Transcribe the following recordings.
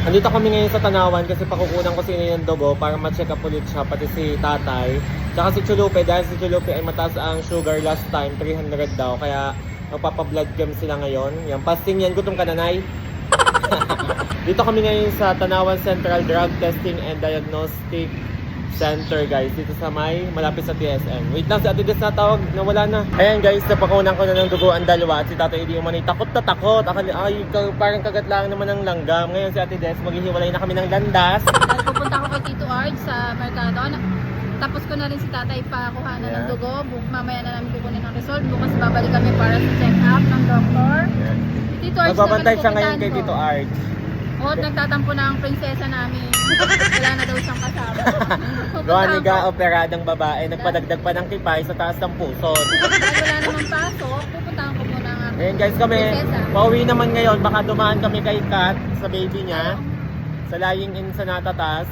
Andito kami ngayon sa Tanawan kasi pakukunan ko si Inay ng dugo para ma-check up ulit siya, pati si tatay. Tsaka si Chulupe, dahil si Chulupe ay mataas ang sugar last time, 300 daw. Kaya magpapa-blood chem sila ngayon. Yan, fasting yan. Gutom ka na, Nay? Dito kami ngayon sa Tanawan Central Drug Testing and Diagnostic Center, guys. Dito sa malapit sa TSN. Wait lang, si Ate Des natawag, nawala na. Ayan guys, napakunan ko na ng dugo ang dalawa at si Tatay Eddie umanay takot na takot. Parang kagat lang naman ng langgam. Ngayon si Ate Des, maghihiwalay na kami ng landas. Pupunta ko kay Tito Art sa Mercado. Tapos ko na rin si Tatay pakuha na ng dugo. Mamaya na namin kukunin ang result. Bukas babalik kami para sa check-up ng doktor. Tito Art, magbabantay siya ngayon kay Tito Art. Oo, nagtatampo na ang prinsesa namin. Wala na daw siyang kasama. Gawa ni operadang babae, nagpadagdag pa ng kipay sa taas ng puso. Dahil wala namang pasok, pupuntahan ko muna ang Ngayon guys, kami, pauwi naman ngayon. Baka dumaan kami kay Kat sa baby niya. Sa Lying in sa Natatas.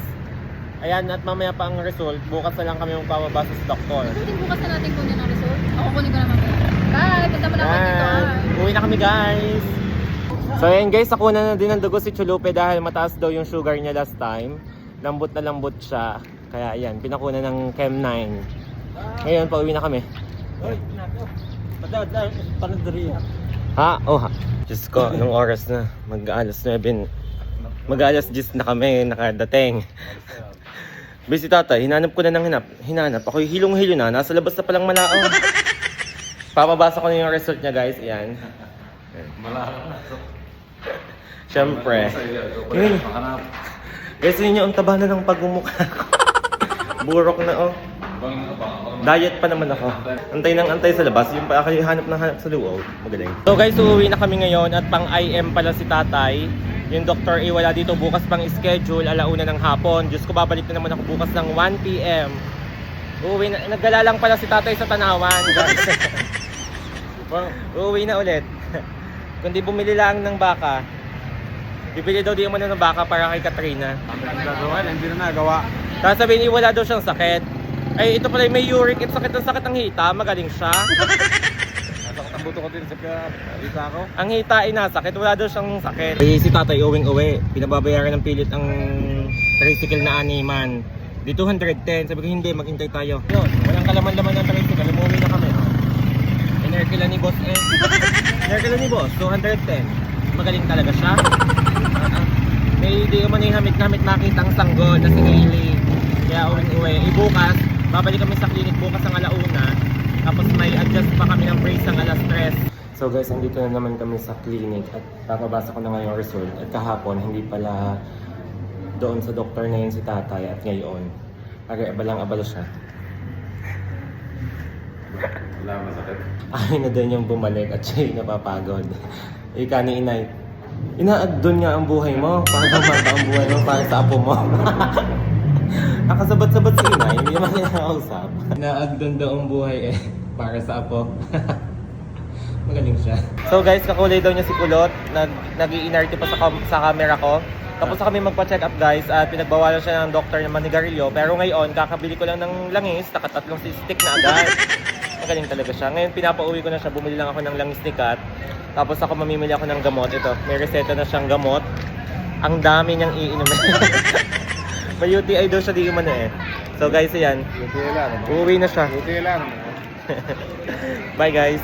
Ayan, at mamaya pa ang result. Bukas na lang kami magpapabasa sa doktor. Din bukas na natin kunin ang result. Ako kunin ko naman. Bye! Punta mo na ako dito. Uwi na kami guys. So ayan guys, nakuha na din ng dugo si Chulupe dahil mataas daw yung sugar niya last time. Lambot na lambot siya. Kaya ayan, pinakuna ng Chem 9. Ngayon, pauwi na kami. Ha? Oh ha. Diyos ko, anong oras na? Mag-alas 9. Mag-alas 10 na kami, nakadating. Busy tatay, hinanap ko na ng hinanap. Ako'y hilong-hilo na, nasa labas na palang malao. Papabasa ko na yung result niya guys, ayan. Siyempre. Guys, yun yung taba na ng pagmumukha ko. Burok na oh. Diet pa naman ako. Antay ng antay sa labas. Yung pa ako hanap ng hanap sa loob. Magaling. So guys, uuwi na kami ngayon at pang IM pala si tatay. Yung Dr. A wala dito, bukas pang schedule, 1:00 ng hapon. Diyos ko, babalik na naman ako bukas ng 1 PM. Uuwi na, naggala lang pala si tatay sa Tanawan, guys. Uuwi na ulit. Kundi bumili lang ng baka. Bibili daw di mo na ng baka para kay Katrina. Hindi na nagawa. Tapos sabihin, wala daw siyang sakit. Ay, ito pala may uric, sakit ang hita, magaling siya. Nasakot ang buto ko din sa hita ko. Ang hita ay nasakit, wala daw siyang sakit. Ay, si tatay uwing-uwi, pinababayaran ng pilit ang tricycle na animan. Di 210, sabi ko hindi, maghintay tayo. Yun, walang kalaman-laman ng tricycle, umuwi na kami. Inerkila ni boss eh. Inerkila ni boss, 210. Magaling talaga siya. May di mo na yung hamit-hamit nakita ang sanggol na si Hailey. Kaya uwing-uwi. Bukas, babalik kami sa clinic bukas ang 1:00. Tapos may adjust pa kami ng brace ang 3:00. So guys, andito na naman kami sa clinic at papabasa ko na ngayon result. At kahapon, hindi pala doon sa doktor na yun si tatay at ngayon. Abalang-abala siya. Wala masakit. Ay na din yung bumalik at siya yung napapagod. Ika ni Inay, inaagdon nga ang buhay mo para humaba ang buhay mo para sa apo mo. Nakasabat-sabat si Inay, hindi naman kinakausap. Inaagdon daw ang buhay para sa apo. Magaling siya. So guys, kakulay daw niya si Kulot. Nag-i-inarte pa sa camera ko. Tapos kami magpa-check up guys at pinagbawalan siya ng doktor ng manigarilyo. Pero ngayon, kakabili ko lang ng langis, nakatatlong stick na agad. Magaling talaga siya. Ngayon pinapauwi ko na siya, bumili lang ako ng langis ni Kat. Tapos ako mamimili ako ng gamot. Ito, may reseta na siyang gamot. Ang dami niyang iinumin. May UTI daw siya di umano eh. So guys, ayan. UTI lang. Uuwi na siya. UTI lang. Bye guys.